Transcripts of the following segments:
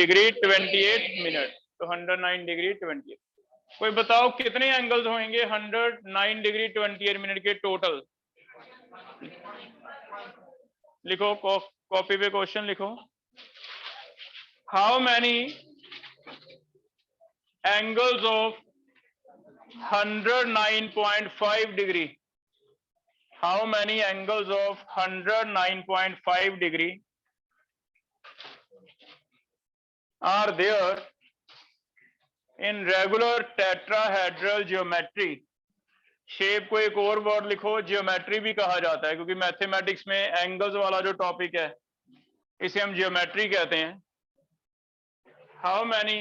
Degree 28 minute, तो 109 degree 28। कोई बताओ कितने एंगल्स होंगे 109 डिग्री 28 मिनट के टोटल? लिखो, कॉपी पे क्वेश्चन लिखो। How many angles of 109.5 degree, how many angles of 109.5 degree are there in regular tetrahedral geometry? Shape को एक और वर्ड लिखो, जियोमेट्री भी कहा जाता है, क्योंकि मैथमेटिक्स में एंगल्स वाला जो टॉपिक है इसे हम जियोमेट्री कहते हैं। How many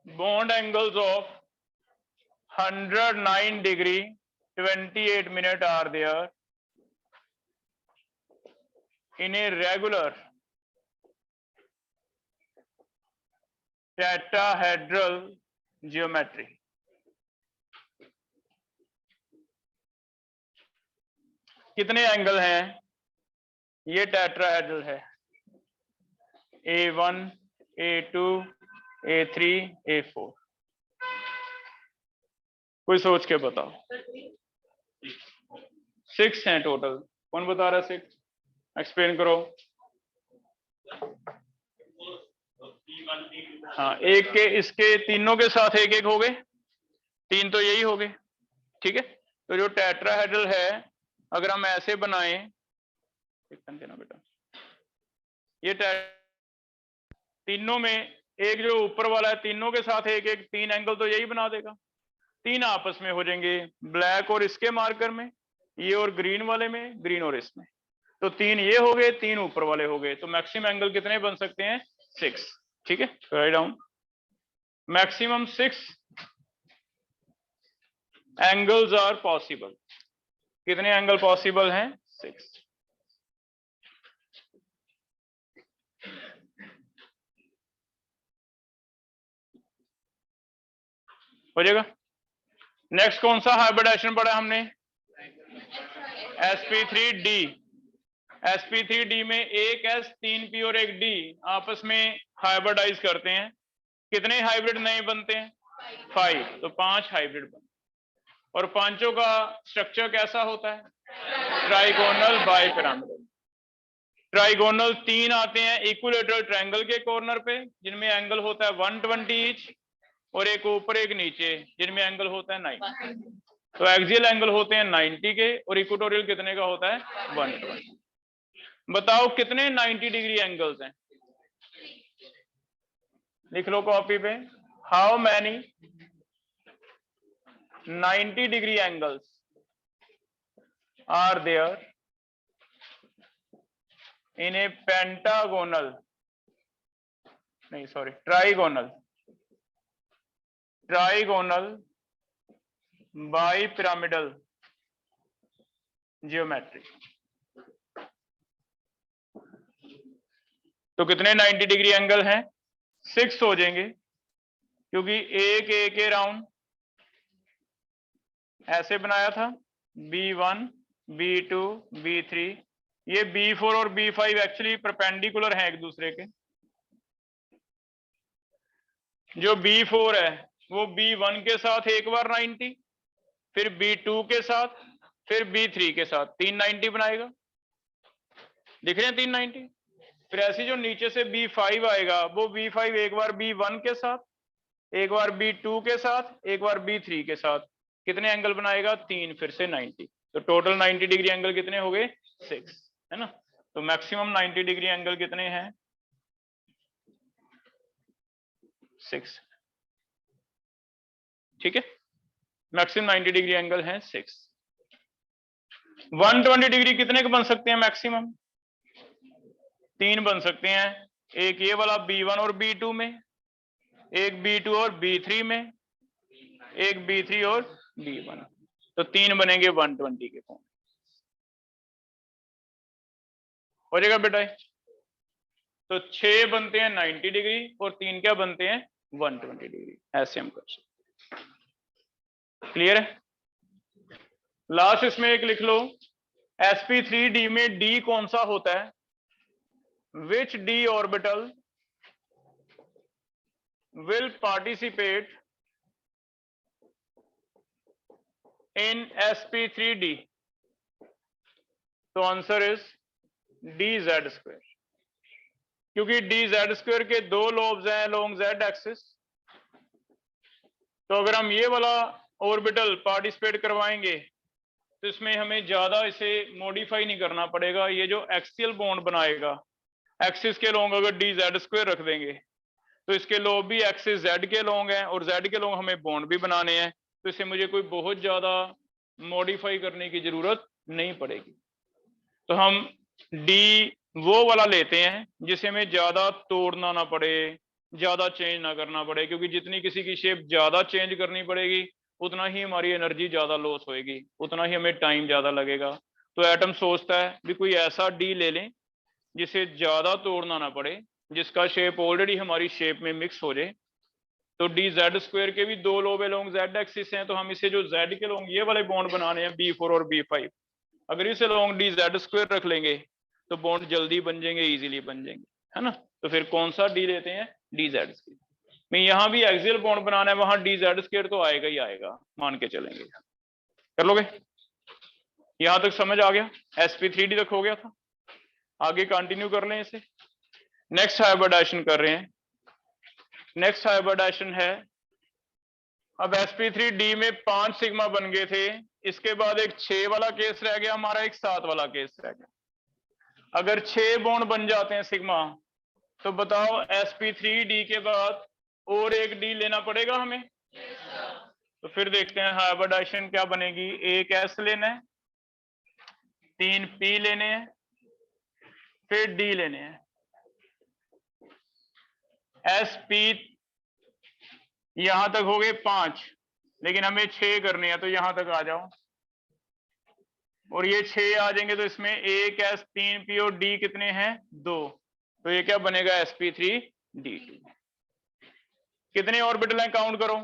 bond angles of 109 degree 28 minute are there in a regular tetrahedral geometry? कितने एंगल हैं? ये टेट्राहेड्रल है, A1, A2, A3, A4। कोई सोच के बताओ। 6 हैं टोटल। कौन बता रहा है 6? एक्सप्लेन करो। हाँ, एक के इसके तीनों के साथ एक एक हो गए, 3 तो यही हो गए, ठीक है। तो जो टेट्राहेड्रल है, अगर हम ऐसे बनाएं, देना बेटा, ये तीनों में एक जो ऊपर वाला है, तीनों के साथ एक एक 3 एंगल तो यही बना देगा। 3 आपस में हो जाएंगे, ब्लैक और इसके मार्कर में, ये और ग्रीन वाले में, ग्रीन और इसमें। तो 3 ये हो गए, 3 ऊपर वाले हो गए। तो मैक्सिमम एंगल कितने बन सकते हैं? 6, ठीक है। Right down, maximum 6 angles are possible. कितने एंगल पॉसिबल हैं? 6। हो जाएगा। नेक्स्ट कौन सा हाइब्रिडेशन पढ़ा हमने? sp3d। sp3d में एक s 3 p और एक d आपस में हाइब्रिडाइज करते हैं। कितने हाइब्रिड नए बनते हैं? 5। तो 5 हाइब्रिड बनते हैं। और पांचों का स्ट्रक्चर कैसा होता है? Trigonal bipyramidal. ट्राइगोनल 3 आते हैं इक्विलेटरल ट्रायंगल के कॉर्नर पे, जिनमें एंगल होता है 120 ईच, और एक ऊपर एक नीचे, जिनमें एंगल होता है 90। तो एक्सियल एंगल होते हैं 90 के, और इक्वेटोरियल कितने का होता है? 120। बताओ कितने 90 डिग्री एंगल्स हैं? लिख लो कॉपी पे। How many 90 degree angles are there in a pentagonal, नहीं सॉरी, ट्राइगोनल बाइपिरामिडल जियोमेट्री। तो कितने 90 डिग्री एंगल हैं? 6 हो जाएंगे, क्योंकि एक एक राउंड ऐसे बनाया था, B1, B2, B3। ये B4 और B5 एक्चुअली परपेंडिकुलर हैं एक दूसरे के। जो B4 है वो B1 के साथ एक बार 90, फिर B2 के साथ, फिर B3 के साथ 390 बनाएगा। दिख रहे हैं 390? फिर ऐसी जो नीचे से B5 आएगा, वो B5 एक बार B1 के साथ, एक बार B2 के साथ, एक बार B3 के साथ, कितने एंगल बनाएगा? 3, फिर से 90। तो टोटल 90 डिग्री एंगल कितने हो गए? 6, है ना। तो मैक्सिमम 90 डिग्री एंगल कितने हैं? 6, ठीक है। मैक्सिमम 90 डिग्री एंगल है 6। 120 डिग्री कितने के बन सकते हैं मैक्सिमम? 3 बन सकते हैं। एक ये वाला B1 और B2 में, एक B2 और B3 में, एक B3 और B1। तो 3 बनेंगे 120 के कोण। हो जाएगा बेटा? तो 6 बनते हैं 90 डिग्री और 3 क्या बनते हैं? 120 डिग्री। ऐसे हम कर सकते। क्लियर है? लास्ट इसमें एक लिख लो, sp3d में d कौन सा होता है? विच d orbital will participate in sp3d? तो आंसर इज dz स्क्वायर, क्योंकि dz स्क्वायर के दो लोब्स हैं अलोंग z एक्सिस। तो अगर हम ये वाला ऑर्बिटल पार्टिसिपेट करवाएंगे तो इसमें हमें ज्यादा इसे मॉडिफाई नहीं करना पड़ेगा। ये जो एक्सियल बॉन्ड बनाएगा एक्सिस के लोंग अगर dz स्क्वायर रख देंगे तो इसके लोग भी एक्सिस z के लोंग हैं और z के लोग हमें बॉन्ड भी बनाने हैं, तो इसे मुझे कोई बहुत ज्यादा मॉडिफाई करने की जरूरत नहीं पड़ेगी। तो हम d वो वाला लेते हैं जिसे हमें ज्यादा तोड़ना ना पड़े, ज्यादा चेंज ना करना पड़े, क्योंकि जितनी किसी की शेप ज्यादा चेंज करनी पड़ेगी उतना ही हमारी एनर्जी ज्यादा लॉस होएगी, उतना ही हमें टाइम ज्यादा लगेगा। तो एटम सोचता है भी कोई ऐसा डी ले लें जिसे ज्यादा तोड़ना ना पड़े, जिसका शेप ऑलरेडी हमारी शेप में मिक्स हो जाए। तो डी जेड स्क्वायर के भी दो लोब अलोंग जेड एक्सिस हैं, तो हम इसे जो जेड के लोग ये वाले बॉन्ड बनाने हैं B4 और B5, अगर इसे अलोंग डी जेड स्क्वायर रख लेंगे तो बॉन्ड जल्दी बन जाएंगे, इजीली बन जाएंगे, है ना। तो फिर कौन सा डी लेते हैं? D Z square. मैं यहाँ भी एक्सियल बॉन्ड बनाना है, वहां डी जेड स्क्वायर तो आएगा ही आएगा, मान के चलेंगे। कर लोगे? यहां तक समझ आ गया? sp3d तक हो गया था, आगे कंटिन्यू कर लें इसे। नेक्स्ट हाइब्रिडाइजेशन कर रहे हैं। नेक्स्ट हाइब्रिडाइजेशन है, अब sp3d में 5 सिग्मा बन गए थे, इसके बाद एक 6 वाला केस रह गया हमारा, एक 7 वाला केस रह गया। अगर 6 बॉन्ड बन जाते हैं सिग्मा, तो बताओ sp3d के बाद और एक डी लेना पड़ेगा हमें? तो फिर देखते हैं हाइब्रिडाइजेशन क्या बनेगी। एक s लेना है, 3 p लेने हैं, फिर d लेने हैं। sp यहां तक हो गए 5, लेकिन हमें 6 करने हैं, तो यहां तक आ जाओ और ये 6 आ जाएंगे, तो इसमें एक s 3 p और d कितने हैं? 2। तो ये क्या बनेगा? sp3d। कितने ऑर्बिटल हैं काउंट करो,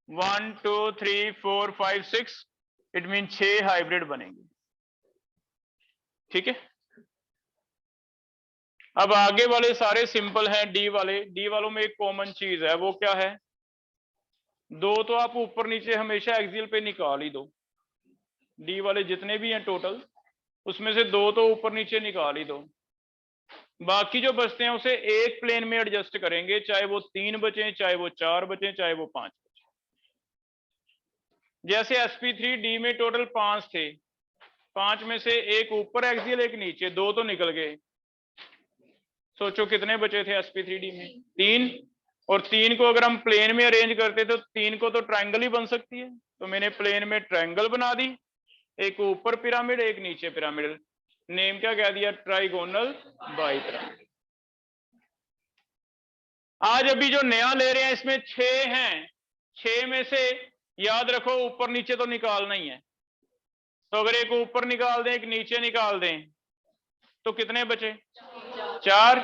1 2 3 4 5 6, इट मीन 6 हाइब्रिड बनेंगे। ठीक है, अब आगे वाले सारे सिंपल हैं। डी वालों में एक कॉमन चीज है, वो क्या है? 2 तो आप ऊपर नीचे हमेशा एक्सियल पे निकाल ही दो। डी वाले जितने भी हैं टोटल, उसमें से 2 तो ऊपर नीचे निकाल ही दो। बाकी जो बचते हैं उसे एक प्लेन में एडजस्ट करेंगे, चाहे वो 3 बचे, चाहे वो 4 बचे, चाहे वो 5 बचे। जैसे sp3d में टोटल 5 थे, 5 में से एक ऊपर एक्सियल, एक नीचे, 2 तो निकल गए। सोचो कितने बचे थे sp3d में? 3। और 3 को अगर हम प्लेन में अरेंज करते तो 3 को तो ट्रायंगल ही बन सकती है, तो मैंने प्लेन में ट्रायंगल बना दी, एक ऊपर पिरामिड, एक नीचे पिरामिड। नेम क्या कह दिया? ट्राइगोनल बाइपिरामिड। आज अभी जो नया ले रहे हैं इसमें 6 हैं, 6 में से याद रखो ऊपर नीचे तो निकालना ही है। तो अगर एक ऊपर निकाल दें, एक नीचे निकाल दें, तो कितने बचे? 4।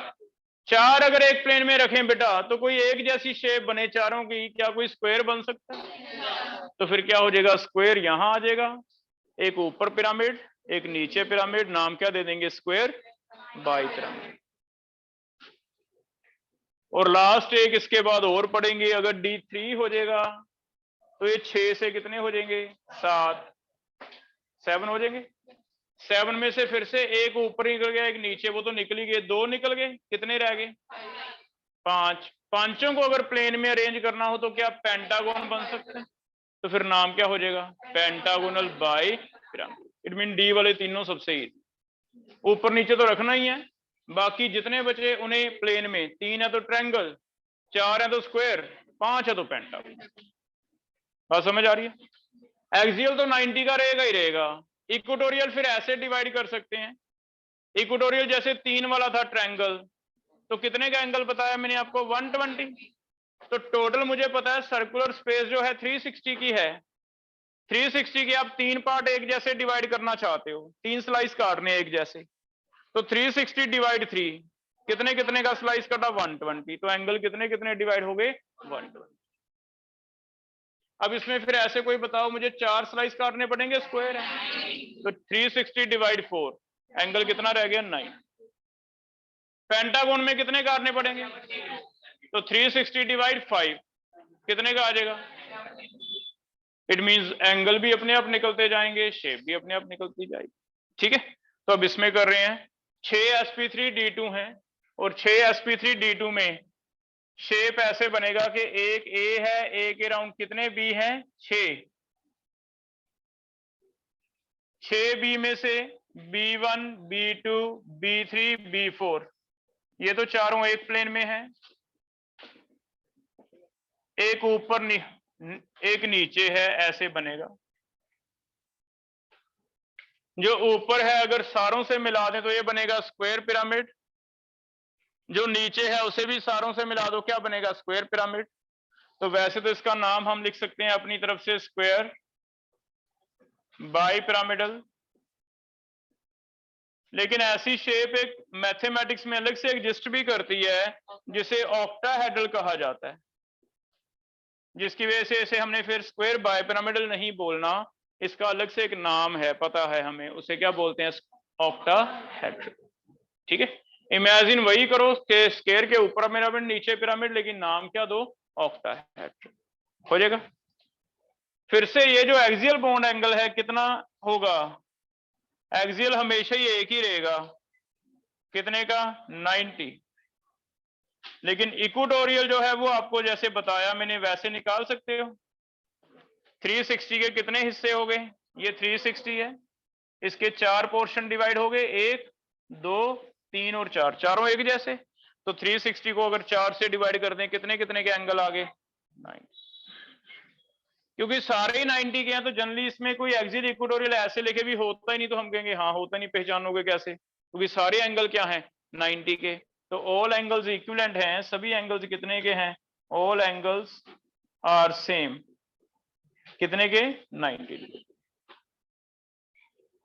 4 अगर एक प्लेन में रखें बेटा, तो कोई एक जैसी शेप बने चारों की, क्या कोई स्क्वायर बन सकता है? तो फिर क्या हो जाएगा? स्क्वायर यहां आ जाएगा, एक ऊपर पिरामिड, एक नीचे पिरामिड, नाम क्या दे देंगे? स्क्वायर बाइपिरामिड। और लास्ट एक इसके बाद और पढ़ेंगे, अगर D3 हो जाएगा तो ये 6 से कितने हो जाएंगे? 7 हो जाएंगे। 7 में से फिर से एक ऊपर निकल गया, एक नीचे, वो तो निकल ही गए, 2 निकल गए, कितने रह गए? 5। पांचों को अगर प्लेन में अरेंज करना हो तो क्या पेंटागोन बन सकते हैं? तो फिर नाम क्या हो जाएगा? पेंटागोनल बाइपिरामिड। इट मीन डी वाले तीनों सबसे इजी। ऊपर नीचे तो रखना ही है, बाकी जितने बचे उन्हें प्लेन में। 3 है तो ट्रायंगल, 4 है तो स्क्वायर, 5 है तो पेंटागोन। बात समझ आ रही है? एक्सियल तो 90 का रहेगा ही रहेगा। इक्वेटोरियल फिर ऐसे डिवाइड कर सकते हैं। इक्वेटोरियल जैसे 3 वाला था ट्रायंगल, तो कितने का एंगल बताया मैंने आपको? 120। तो टोटल मुझे पता है सर्कुलर स्पेस जो है 360 की है। 360 की आप 3 पार्ट एक जैसे डिवाइड करना चाहते हो, 3 स्लाइस काटने एक जैसे, तो 360 डिवाइड 3, कितने कितने का स्लाइस कटा? 120। तो एंगल कितने कितने डिवाइड हो गए? 120। अब इसमें फिर ऐसे कोई बताओ मुझे, 4 स्लाइस काटने पड़ेंगे, स्क्वायर है, तो 360 डिवाइड 4, एंगल कितना रह गया? 9। पेंटागोन में कितने काटने पड़ेंगे? तो 360 डिवाइड 5 कितने का आ जाएगा? इट मींस एंगल भी अपने आप निकलते जाएंगे, शेप भी अपने आप निकलती जाएगी। ठीक है, तो अब इसमें कर रहे हैं 6 sp3d2 हैं और 6 sp3d2 में शेप ऐसे बनेगा कि एक ए है, ए के राउंड कितने बी हैं? 6 बी में से B1 B2 B3 B4 ये तो चारों एक प्लेन में है, एक ऊपर एक नीचे है, ऐसे बनेगा। जो ऊपर है अगर सारों से मिला दें तो ये बनेगा स्क्वायर पिरामिड, जो नीचे है उसे भी सारों से मिला दो, क्या बनेगा? Square pyramid. तो वैसे तो इसका नाम हम लिख सकते हैं अपनी तरफ से स्क्वायर बाई पिरामिडल, लेकिन ऐसी शेप एक मैथमेटिक्स में अलग से एग्जिस्ट भी करती है जिसे ऑक्टाहेड्रल कहा जाता है, जिसकी वजह से इसे हमने फिर स्क्वायर बाय पिरामिडल नहीं बोलना, इसका अलग से एक नाम है, पता है हमें, उसे क्या बोलते हैं? ऑक्टाहेड्रल। ठीक है, इमेजिन वही करो कि स्क्वायर के ऊपर पिरामिड नीचे पिरामिड, लेकिन नाम क्या दो? ऑक्टाहेड्रल हो जाएगा। फिर से ये जो एक्सियल बॉन्ड एंगल है कितना होगा? एक्सियल हमेशा ही एक ही रहेगा, कितने का? 90। लेकिन इक्वेटोरियल जो है वो आपको जैसे बताया मैंने वैसे निकाल सकते हो। 360 के कितने हिस्से हो गए? ये 360 है, इसके 4 पोर्शन डिवाइड हो गए, 1 2 3 और 4, चारों एक जैसे। तो 360 को अगर 4 से डिवाइड कर दें कितने कितने के एंगल आ गए? 90। क्योंकि सारे ही 90 के हैं तो जनरली इसमें कोई एक्सियल इक्वेटोरियल ऐसे लिखे भी होता ही नहीं, तो हम कहेंगे हाँ होता नहीं, पहचानोगे कैसे? क्योंकि सारे एंगल क्या हैं? 90 के। तो ऑल एंगल्स इक्विवेलेंट हैं, सभी एंगल्स कितने के हैं? ऑल एंगल्स आर सेम, कितने के? 90 डिग्री।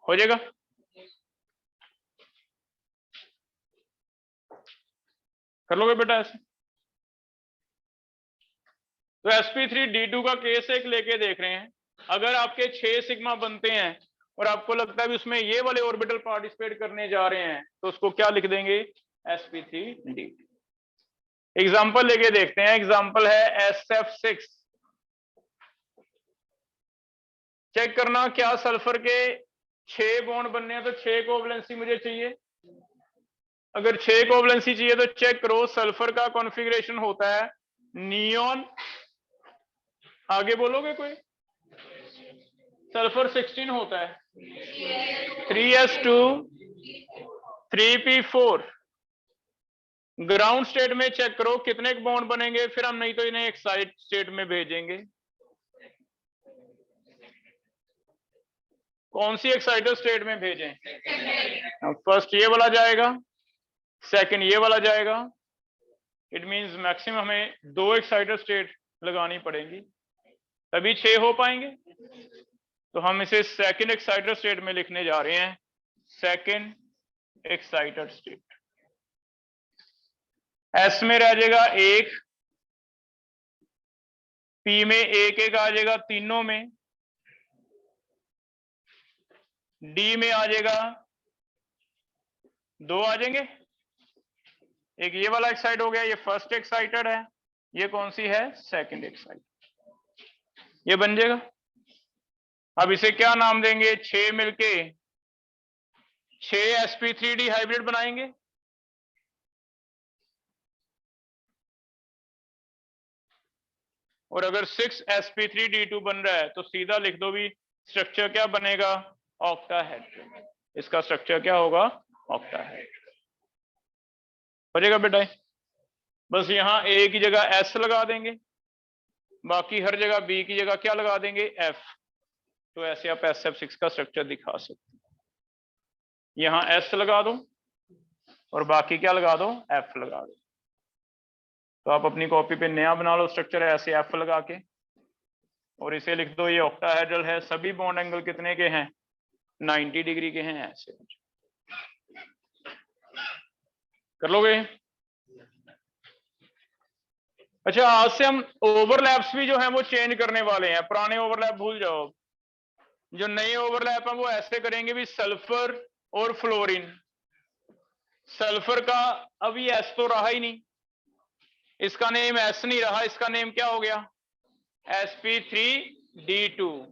हो जाएगा? कर लोगे बेटा ऐसे? तो sp3d2 का केस एक लेके देख रहे हैं। अगर आपके 6 सिग्मा बनते हैं और आपको लगता है भी उसमें ये वाले ऑर्बिटल पार्टिसिपेट करने जा रहे हैं, तो उसको क्या लिख देंगे? sp3d2। एग्जाम्पल लेके देखते हैं, एग्जाम्पल है SF6। चेक करना क्या सल्फर के 6 बॉन्ड बनने हैं तो 6 कोवैलेंसी मुझे चाहिए। अगर 6 कोवैलेंसी चाहिए तो चेक करो सल्फर का कॉन्फ़िगरेशन होता है नियॉन, आगे बोलोगे कोई? सल्फर 16 होता है, 3s2 3p4। ग्राउंड स्टेट में चेक करो कितने बॉन्ड बनेंगे, फिर हम नहीं तो इन्हें एक्साइट स्टेट में भेजेंगे। कौन सी एक्साइटेड स्टेट में भेजें? फर्स्ट ये वाला जाएगा, सेकंड ये वाला जाएगा। इट मींस मैक्सिमम हमें 2 एक्साइटेड स्टेट लगानी पड़ेगी तभी 6 हो पाएंगे। तो हम इसे सेकंड एक्साइटेड स्टेट में लिखने जा रहे हैं, सेकंड एक्साइटेड स्टेट। एस में रह जाएगा 1, पी में 1 आ जाएगा तीनों में, डी में आ जाएगा 2 आ जाएंगे। एक ये वाला एक्साइट हो गया, ये फर्स्ट एक्साइटेड है, ये कौन सी है? Second excited. ये बन जाएगा। अब इसे क्या नाम देंगे? 6 मिलके 6 sp3d हाइब्रिड बनाएंगे। और अगर 6 sp3d2 बन रहा है तो सीधा लिख दो भी स्ट्रक्चर क्या बनेगा? ऑक्टाहेड्रल। इसका स्ट्रक्चर क्या होगा? ऑक्टाहेड्रल। हो जाएगा बेटा? बस यहां ए की जगह एस लगा देंगे, बाकी हर जगह बी की जगह क्या लगा देंगे? एफ। तो ऐसे आप SF6 का स्ट्रक्चर दिखा सकते हैं। यहां एस लगा दो और बाकी क्या लगा दो? एफ लगा दो। तो आप अपनी कॉपी पे नया बना लो स्ट्रक्चर ऐसे एफ लगा के, और इसे लिख दो ये ऑक्टाहेड्रल है। सभी बॉन्ड एंगल कितने के हैं? 90 डिग्री के हैं। ऐसे कर लोगे? अच्छा, आज से हम ओवरलैप्स भी जो है वो चेंज करने वाले हैं। पुराने ओवरलैप भूल जाओ, जो नए ओवरलैप है वो ऐसे करेंगे भी सल्फर और फ्लोरीन। सल्फर का अभी एस तो रहा ही नहीं, इसका नेम एस नहीं रहा, इसका नेम क्या हो गया, sp3d2।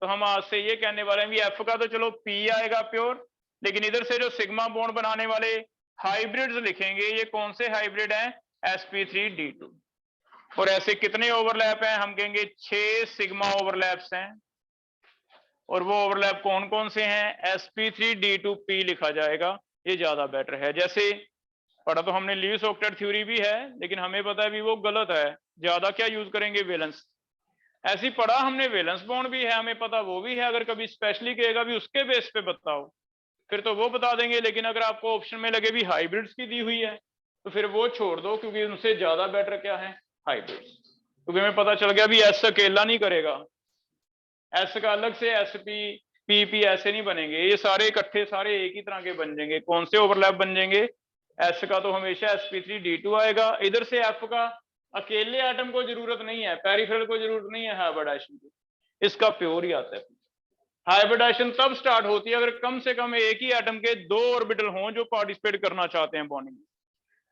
तो हम आज से ये कहने वाले हैं कि एफ का तो चलो पी आएगा प्योर, लेकिन इधर से जो सिग्मा बॉन्ड बनाने वाले हाइब्रिड्स लिखेंगे, ये कौन से हाइब्रिड हैं, sp3d2। और ऐसे कितने ओवरलैप हैं, हम कहेंगे 6 सिग्मा ओवरलैप्स हैं। और वो ओवरलैप कौन कौन से हैं, sp3d2p लिखा जाएगा, ये ज्यादा बेटर है। जैसे पढ़ा तो हमने लीविस ऑक्टेट थ्योरी भी है, लेकिन हमें पता है भी वो गलत है, ज्यादा क्या यूज करेंगे, वैलेंस। ऐसी पढ़ा हमने वैलेंस बॉन्ड भी है, हमें पता वो भी है, अगर कभी स्पेशली कहेगा भी उसके बेस पे बताओ फिर तो वो बता देंगे, लेकिन अगर आपको ऑप्शन में लगे भी हाइब्रिड्स की दी हुई है तो फिर वो छोड़ दो, क्योंकि उनसे ज्यादा बेटर क्या है, हाइब्रिड्स। क्योंकि हमें पता चल गया भी एस अकेला नहीं करेगा, एस का अलग से sp ऐसे नहीं बनेंगे, ये सारे इकट्ठे सारे एक ही तरह के बन जाएंगे। कौन से ओवरलैप बन जाएंगे, एस का तो हमेशा sp3d2 आएगा। इधर से एफ का अकेले एटम को जरूरत नहीं है, पेरिफेरल को जरूरत नहीं है हाइब्रिडाइजेशन की, इसका प्योर ही आता है। हाइब्रिडाइजेशन तब स्टार्ट होती है अगर कम से कम एक ही एटम के 2 ऑर्बिटल हों जो पार्टिसिपेट करना चाहते हैं बॉन्डिंग में।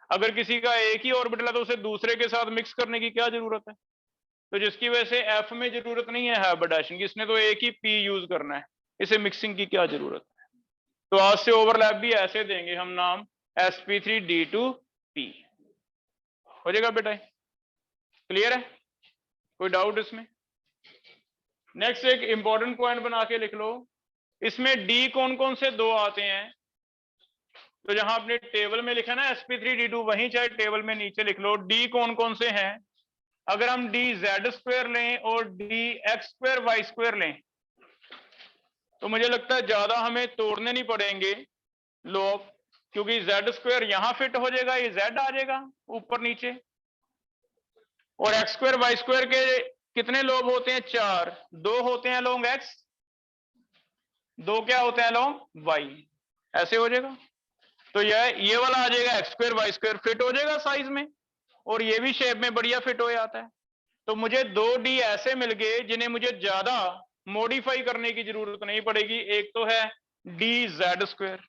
अगर किसी का एक ही ऑर्बिटल है तो उसे दूसरे के साथ मिक्स करने की क्या जरूरत है, तो जिसकी वजह से एफ में जरूरत नहीं है हाइब्रिडाइजेशन की, इसने तो एक ही पी यूज करना है, इसे मिक्सिंग की क्या जरूरत है। तो आज से ओवरलैप भी ऐसे देंगे हम नाम, sp3d2p हो जाएगा बेटा, क्लियर है, कोई डाउट इसमें। नेक्स्ट एक इंपॉर्टेंट पॉइंट बना के लिख लो, इसमें डी कौन कौन से 2 आते हैं, तो जहां आपने टेबल में लिखा ना sp3d2, वहीं चाहे टेबल में नीचे लिख लो डी कौन कौन से हैं। अगर हम डी जेड स्क्वायर लें और D X square Y square लें तो मुझे लगता है ज्यादा हमें तोड़ने नहीं पड़ेंगे लोग, क्योंकि जेड स्क्वायर यहां फिट हो जाएगा, ये जेड आ जाएगा ऊपर नीचे, और एक्स स्क्वायर वाई स्क्वायर के कितने लोग होते हैं, 4, 2 होते हैं अलोंग एक्स, 2 क्या होते हैं अलोंग वाई, ऐसे हो जाएगा। तो ये वाला आ जाएगा X square Y square, fit हो जाएगा साइज में, और ये भी शेप में बढ़िया फिट हो जाता है। तो मुझे 2 डी ऐसे मिल गए जिन्हें मुझे ज्यादा मॉडिफाई करने की जरूरत नहीं पड़ेगी। एक तो है डी जेड स्क्वायर,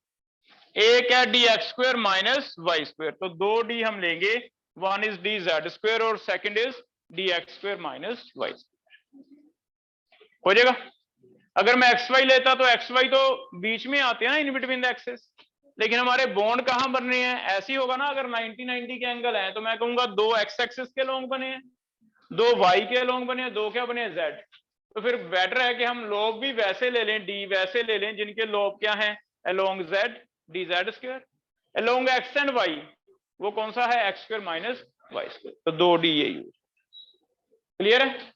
एक है D X square minus Y square. तो 2 डी हम लेंगे, one is D Z square और second is D X square minus Y square, हो जाएगा। अगर मैं एक्स वाई लेता तो एक्स वाई तो बीच में आते हैं ना, इन बिटवीन द एक्सेस, लेकिन हमारे बॉन्ड कहां बन रहे हैं, ऐसे ही होगा ना। अगर 90-90 के एंगल है तो मैं कहूंगा 2 एक्स एक्सिस के लॉन्ग बने हैं, 2 वाई के लॉन्ग बने हैं, 2 क्या बने हैं, जेड। तो फिर बेटर है कि हम लोब भी वैसे ले लें, डी वैसे ले लें जिनके लोब क्या है, along Z D Z square, along X and Y वो कौन सा है, X square minus Y square. तो 2 डी ये यूज, क्लियर है।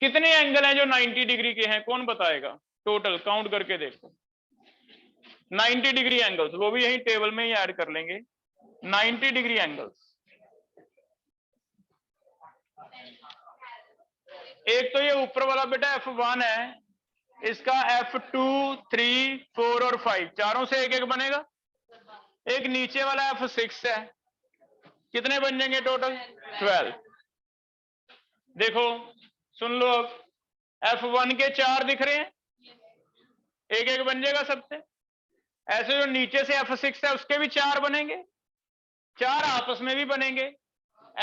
कितने एंगल हैं जो 90 डिग्री के हैं, कौन बताएगा, टोटल काउंट करके देखो। 90 डिग्री एंगल्स, वो भी यही टेबल में ही ऐड कर लेंगे, 90 डिग्री एंगल्स। एक तो ये ऊपर वाला बेटा F1 है, इसका F2, 3, 4 और 5 चारों से एक एक बनेगा। एक नीचे वाला F6 है, कितने बन जाएंगे टोटल, 12। देखो सुन लो, अब F1 के 4 दिख रहे हैं, एक एक बन जाएगा सबसे। ऐसे जो नीचे से F6 है उसके भी 4 बनेंगे, 4 आपस में भी बनेंगे,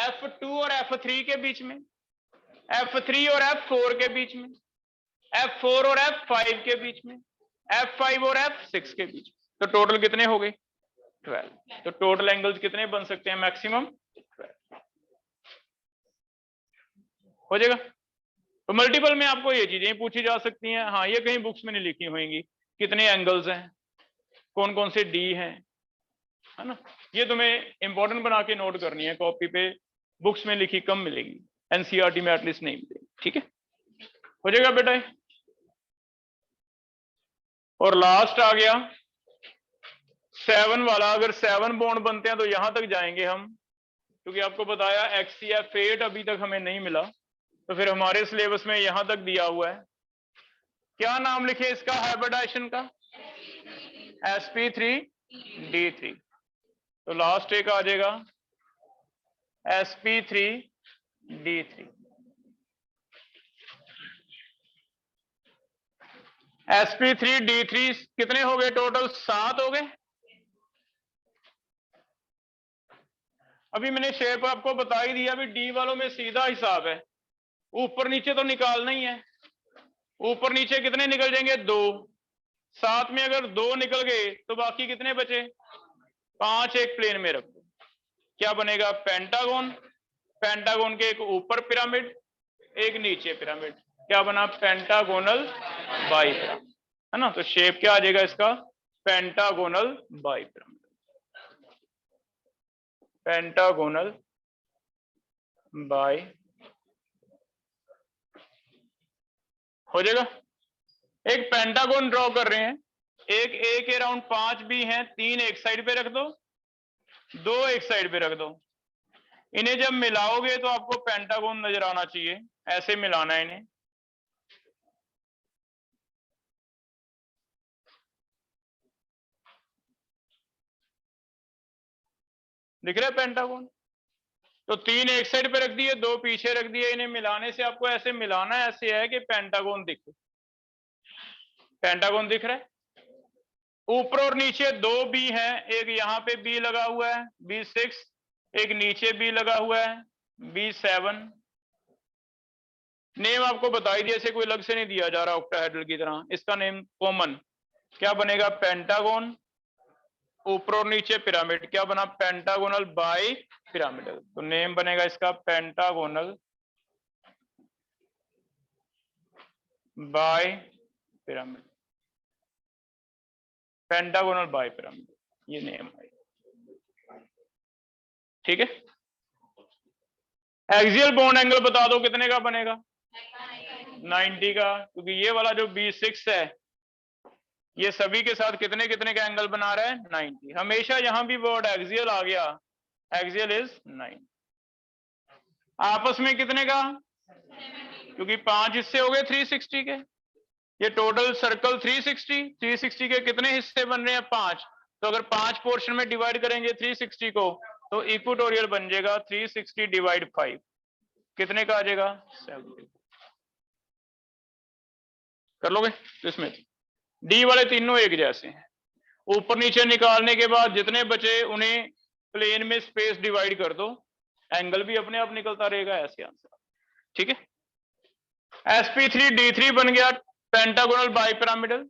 F2 और F3 के बीच में, F3 और F4 के बीच में, F4 और F5 के बीच में, F5 और F6 के बीच में। तो टोटल कितने हो गए, 12। तो टोटल एंगल्स कितने बन सकते हैं, मैक्सिमम 12 हो जाएगा। तो मल्टीपल में आपको ये चीजें पूछी जा सकती हैं। हाँ, ये कहीं बुक्स में नहीं लिखी होंगी कितने एंगल्स हैं, कौन कौन से डी हैं, है ना। ये तुम्हें इंपॉर्टेंट बना के नोट करनी है कॉपी पे, बुक्स में लिखी कम मिलेगी, एनसीईआरटी में एटलीस्ट नहीं मिलेगी, ठीक है, हो जाएगा बेटा। और लास्ट आ गया 7 वाला। अगर 7 बॉन्ड बनते हैं तो यहां तक जाएंगे हम, क्योंकि आपको बताया XCF8 अभी तक हमें नहीं मिला, तो फिर हमारे सिलेबस में यहां तक दिया हुआ है। क्या नाम लिखे इसका हाइब्रिडाइजेशन का, sp3d3। तो लास्ट एक आ जाएगा sp3d3। sp3d3 कितने हो गए टोटल, 7 हो गए। अभी मैंने शेप आपको बता ही दिया, अभी डी वालों में सीधा हिसाब है, ऊपर नीचे तो निकालना ही है। ऊपर नीचे कितने निकल जाएंगे? 2। साथ में अगर 2 निकल गए तो बाकी कितने बचे? 5 एक प्लेन में रख दो। क्या बनेगा? पेंटागन। पेंटागन के एक ऊपर पिरामिड, एक नीचे पिरामिड। क्या बना? पेंटागोनल बाइपिरामिड, है ना। तो शेप क्या आ जाएगा इसका? पेंटागोनल बाइपिरामिड। पेंटागोनल बाई हो जाएगा। एक पेंटागन ड्रॉ कर रहे हैं, एक ए के अराउंड 5 भी हैं, 3 एक साइड पे रख दो, 2 एक साइड पे रख दो। इन्हें जब मिलाओगे तो आपको पेंटागन नजर आना चाहिए, ऐसे मिलाना है इन्हें। दिख रहा है पेंटागन? तो 3 एक साइड पे रख दिए, 2 पीछे रख दिए, इन्हें मिलाने से आपको ऐसे मिलाना है, ऐसे है कि पेंटागन दिखे। पेंटागन दिख रहा है? ऊपर और नीचे 2 बी हैं, एक यहाँ पे बी लगा हुआ है B6, एक नीचे बी लगा हुआ है B7। नेम आपको बता ही दिया, ऐसे कोई अलग से नहीं दिया जा रहा ऑक्टाहेड्रल की तरह, इसका नेम कॉमन। क्या बनेगा? पेंटागन। ऊपर और नीचे पिरामिड, क्या बना? Pentagonal bi pyramidal. तो नेम बनेगा इसका pentagonal by pyramid. Pentagonal by pyramid, ये नेम है। ठीक है। एक्सियल बॉन्ड एंगल बता दो कितने का बनेगा? 90 का, क्योंकि ये वाला जो B6 है ये सभी के साथ कितने कितने का एंगल बना रहा है? 90। हमेशा यहां भी वर्ड एक्सियल आ गया, एक्सियल इज 90। आपस में कितने का? क्योंकि 5 हिस्से हो गए 360 के, ये टोटल सर्कल 360 के कितने हिस्से बन रहे हैं? 5। तो अगर 5 पोर्शन में डिवाइड करेंगे 360 को तो इक्वेटोरियल बन जाएगा 360 डिवाइड 5, कितने का आ जाएगा? 70। कर लोगे? इसमें डी वाले तीनों एक जैसे हैं, ऊपर नीचे निकालने के बाद जितने बचे उन्हें प्लेन में स्पेस डिवाइड कर दो, एंगल भी अपने आप निकलता रहेगा, ऐसे आंसर। ठीक है। sp3d3 बन गया पेंटागोनल बाइपिरामिडल।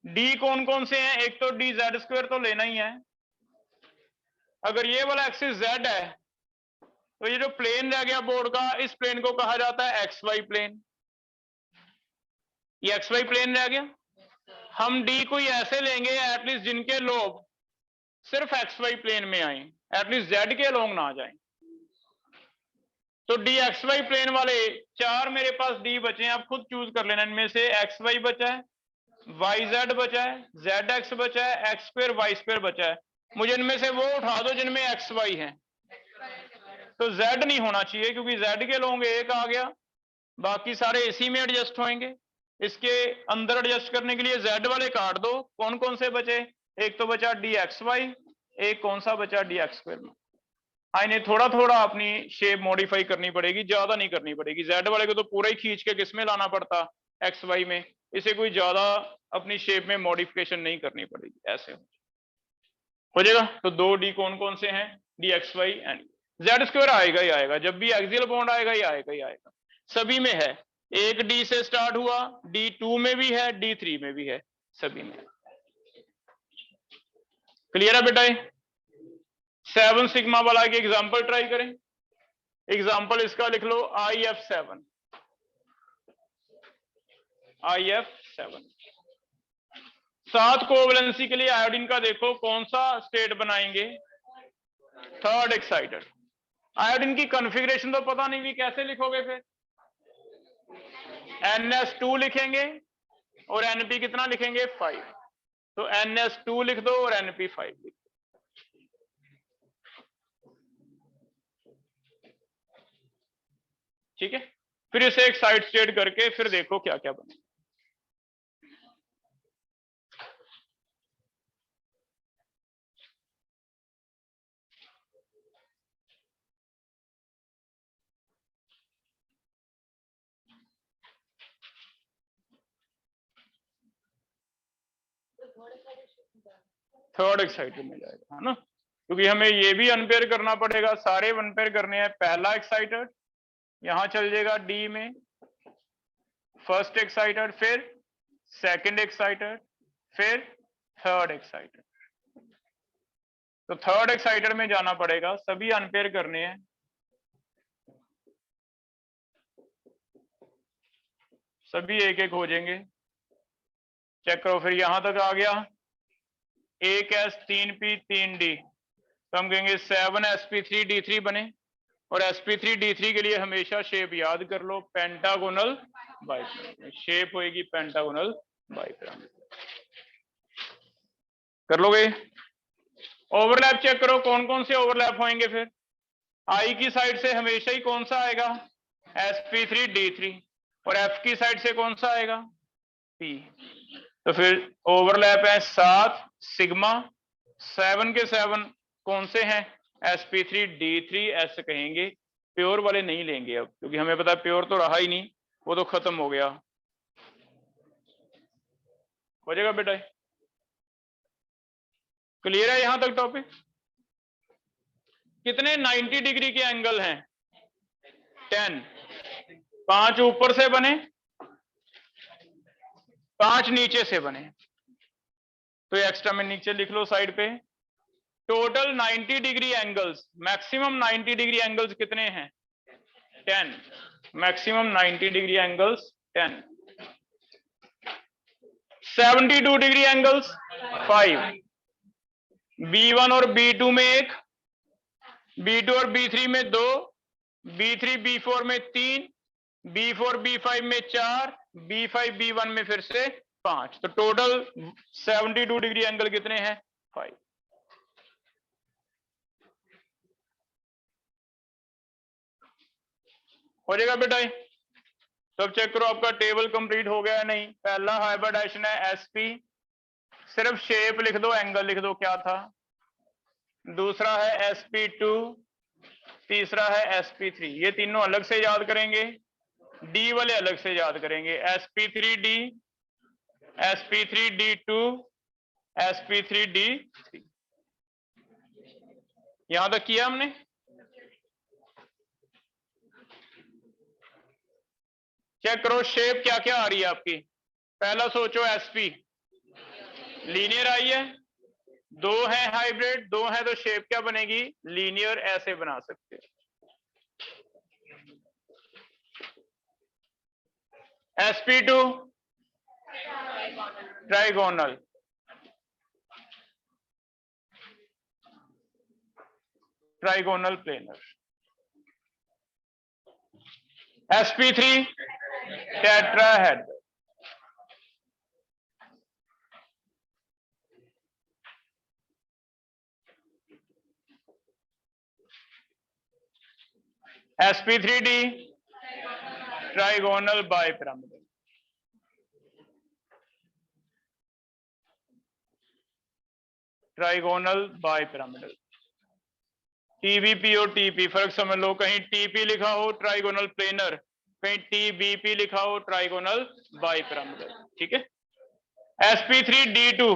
डी कौन कौन से हैं? एक तो डी जेड स्क्वायर तो लेना ही है। अगर ये वाला एक्सिस जेड है तो ये जो प्लेन रह गया बोर्ड का, इस प्लेन को कहा जाता है एक्स वाई प्लेन। ये एक्स वाई प्लेन रह गया। हम डी को ऐसे लेंगे एटलीस्ट जिनके लोब सिर्फ एक्स वाई प्लेन में आए, एटलीस्ट जेड के लोग ना आ जाए। तो डी एक्स वाई प्लेन वाले 4 मेरे पास डी बचे हैं, आप खुद चूज कर लेना। इनमें से एक्स वाई बचा है, वाई जेड बचा है, जेड एक्स बचा है, एक्स स्क्वायर वाई स्क्वायर बचा है। मुझे इनमें से वो उठा दो जिनमें एक्स वाई है। तो जेड नहीं होना चाहिए क्योंकि जेड के लोग एक आ गया, बाकी सारे इसी में एडजस्ट होंगे। इसके अंदर एडजस्ट करने के लिए जेड वाले काट दो। कौन कौन से बचे? एक तो बचा डी एक्स वाई, एक कौन सा बचा? डी एक्स स्क्वायर में। हाँ, इन्हें थोड़ा थोड़ा अपनी शेप मॉडिफाई करनी पड़ेगी, ज्यादा नहीं करनी पड़ेगी। जेड वाले को तो पूरा ही खींच के किसमें लाना पड़ता? एक्स वाई में। इसे कोई ज्यादा अपनी शेप में मॉडिफिकेशन नहीं करनी पड़ेगी, ऐसे हो जाएगा। तो 2 डी कौन कौन से हैं? D X Y and Z square आएगा ही आएगा, जब भी एक्सियल बॉन्ड आएगा ही आएगा ही आएगा, सभी में है। एक डी से स्टार्ट हुआ, D2 में भी है, D3 में भी है, सभी में। क्लियर है बेटा? 7 सिग्मा वाला की एग्जांपल ट्राई करें। एग्जांपल इसका लिख लो IF7। IF7 सात कोवैलेंसी के लिए आयोडीन का देखो कौन सा स्टेट बनाएंगे? Third excited. आयोडीन की कॉन्फ़िगरेशन तो पता नहीं भी, कैसे लिखोगे फिर? NS2 लिखेंगे और NP कितना लिखेंगे? 5। तो NS2 लिख दो और NP5 लिख दो। ठीक है। फिर इसे एक साइड स्टेट करके फिर देखो क्या क्या बने। थर्ड एक्साइटेड में जाएगा, है ना। क्योंकि हमें ये भी अनपेयर करना पड़ेगा, सारे अनपेयर करने हैं। पहला एक्साइटेड यहां चल जाएगा डी में, फर्स्ट एक्साइटेड, फिर सेकंड एक्साइटेड, फिर थर्ड एक्साइटेड। तो थर्ड एक्साइटेड में जाना पड़ेगा, सभी अनपेयर करने हैं। सभी एक एक हो जाएंगे। चेक करो, फिर यहां तक आ गया 1s 3p 3d, तो हम कहेंगे 7sp3d3 बने। और sp3d3 के लिए हमेशा शेप याद कर लो, पेंटागोनल बाइपिरामिड। शेप होएगी पेंटागोनल बाइपिरामिड। कर लोगे? ओवरलैप चेक करो, कौन कौन से ओवरलैप होंगे। फिर आई की साइड से हमेशा ही कौन सा आएगा? sp3d3। और f की साइड से कौन सा आएगा? p। तो फिर ओवरलैप है 7 सिग्मा। 7 के 7 कौन से हैं? sp3d3 ऐसे कहेंगे। प्योर वाले नहीं लेंगे अब, क्योंकि हमें पता है प्योर तो रहा ही नहीं, वो तो खत्म हो गया। हो जाएगा बेटा? क्लियर है यहां तक टॉपिक? कितने 90 डिग्री के एंगल हैं? 10। 5 ऊपर से बने, 5 नीचे से बने। तो एक्स्ट्रा में नीचे लिख लो साइड पे। Total 90 degree angles, maximum 90 degree angles कितने हैं? 10। Maximum 90 degree angles 10। 72 degree angles 5। B1 और B2 में 1, B2 और B3 में 2, B3 B4 में 3, B4 B5 में 4, B5 B1 में फिर से 5। तो टोटल 72 डिग्री एंगल कितने हैं? 5। हो जाएगा बेटा? तो अब चेक करो आपका टेबल कंप्लीट हो गया है नहीं। पहला हाइब्रिडाइजेशन है sp, सिर्फ शेप लिख दो, एंगल लिख दो क्या था। दूसरा है sp2, तीसरा है sp3। ये तीनों अलग से याद करेंगे, डी वाले अलग से याद करेंगे। sp3d, sp3d2, sp3d3। यहां तक किया हमने? चेक करो शेप क्या क्या आ रही है आपकी। पहला सोचो sp लीनियर आई है, 2 है हाइब्रिड, 2 है तो शेप क्या बनेगी? लीनियर। ऐसे बना सकते हो। sp2 trigonal, trigonal planar. sp3 tetrahedral. sp3d trigonal bipyramidal. Trigonal bipyramidal. TBP और टीपी फर्क समझ लो, कहीं टीपी लिखा हो ट्राइगोनल प्लेनर, कहीं टीबीपी लिखा हो ट्राइगोनल बाइपिरामिडल। ठीक है? sp3d2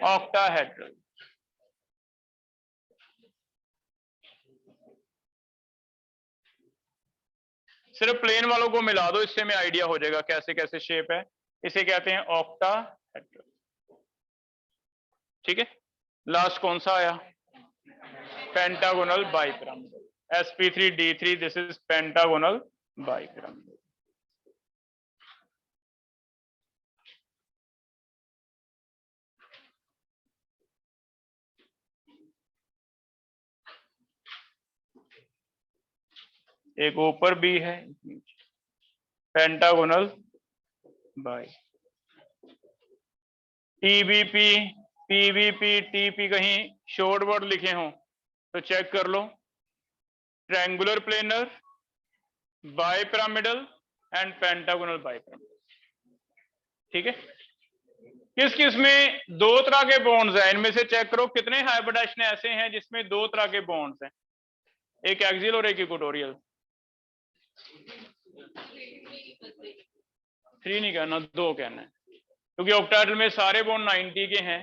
octahedral. सिर्फ प्लेन वालों को मिला दो, इससे में आइडिया हो जाएगा कैसे कैसे शेप है। इसे कहते हैं ऑक्टाहेड्रल। ठीक है? लास्ट कौन सा आया? Pentagonal bipyramidal. sp3d3 this is pentagonal bipyramidal. एक ऊपर भी है, pentagonal bi. TBP, PBP, TP कहीं शॉर्ट वर्ड लिखे हों तो चेक कर लो। Triangular planar, bipyramidal and pentagonal bipyramidal. ठीक है? किस किस में 2 तरह के बॉन्ड्स हैं? इनमें से चेक करो कितने हाइब्रिडाइजेशन ऐसे हैं जिसमें 2 तरह के बॉन्ड्स हैं, एक एक्सियल और एक इक्वेटोरियल। 3 नहीं कहना, 2 कहना है, क्योंकि ऑक्टाहेड्रल में सारे बॉन्ड 90 के हैं।